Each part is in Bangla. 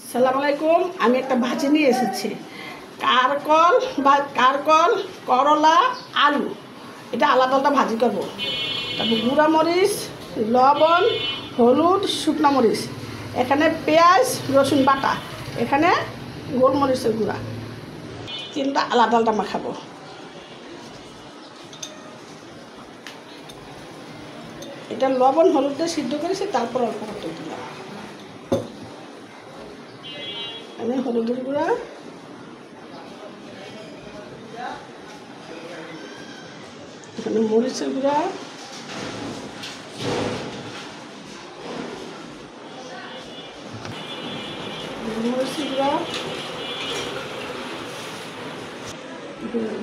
আসসালামু আলাইকুম। আমি একটা ভাজি নিয়ে এসেছি, কারকল, করলা, আলু। এটা আলাদা আলাদা ভাজি করবো। তারপর গুঁড়া মরিচ, লবণ, হলুদ, শুকনো মরিচ, এখানে পেঁয়াজ রসুন বাটা, এখানে গোলমরিচের গুঁড়া, তিনটা আলাদা আলাদা মাখাবো। এটা লবণ হলুদ দিয়ে সিদ্ধ করেছি, তারপর অল্প করতে দিলাম। আমি হলুদের গুঁড়া, এখানে মরিচের গুঁড়া, মরিচের গুঁড়া,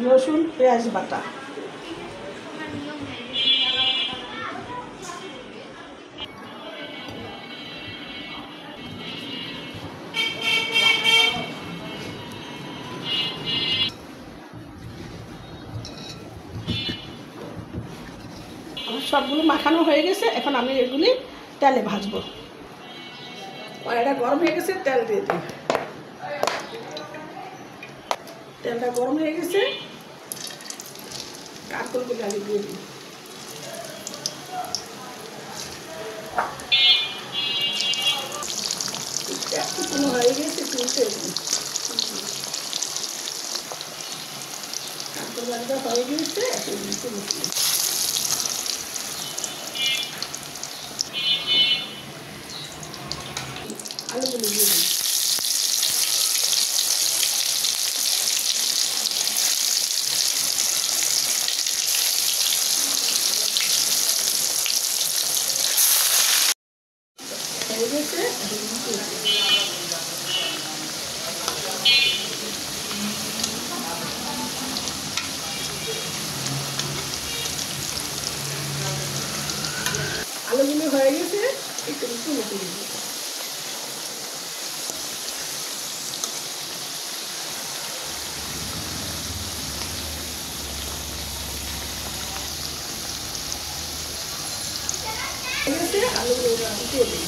রসুন পেঁয়াজ বাটা। সবগুলো মাখানো হয়ে গেছে, এখন আমি এগুলি তেলে ভাজবো। কড়াইটা গরম হয়ে গেছে, তেল দিয়ে দিই। তেলটা গরম হয়ে গেছে, কারকলগুলো আগে দিয়ে দিই। একটু কোনো হয়ে গেছে, তুলতে কারকল ভাজা হয়ে গিয়েছে, এখন তুলতে আলুগুলো দিয়ে দিই। হয়ে গেছে, আলুগুলো হয়ে গেছে, একটু তুলে তুলে দিই। আলুগুলো দিয়ে দিই।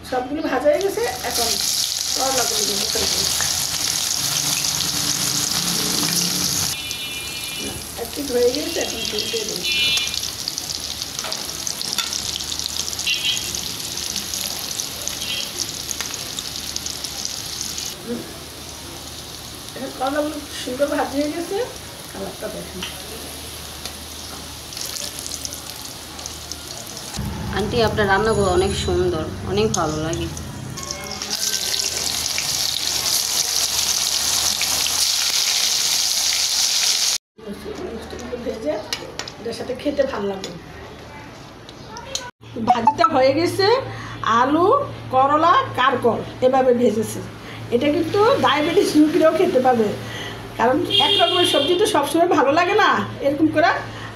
সবগুলো ভাজা হয়ে গেছে, এখন করলাগুলো দিয়ে ফেলবো। একটু হয়ে গেছে, এখন দিয়ে দিই। এখন করলাগুলো সুন্দর ভাজি হয়ে গেছে, কালারটা দেখেন। আন্টি, আপনার রান্নাগুলো অনেক সুন্দর, অনেক ভালো লাগে। ভেজে এটার সাথে খেতে ভালো লাগে। ভাজিটা হয়ে গেছে, আলু, করলা, কারকল এভাবে ভেজেছে। এটা কিন্তু ডায়াবেটিস রোগীরাও খেতে পাবে, কারণ এক রকমের সবজি তো সবসময় ভালো লাগে না। এরকম করে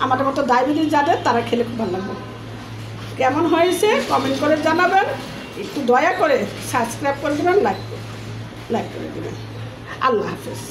আমাদের মতো ডায়াবেটিস যাদের, তারা খেলে খুব ভালো লাগবে। কেমন হয়েছে কমেন্ট করে জানাবেন। একটু দয়া করে সাবস্ক্রাইব করে দেবেন, লাইক করে দেবেন। আল্লাহ হাফেজ।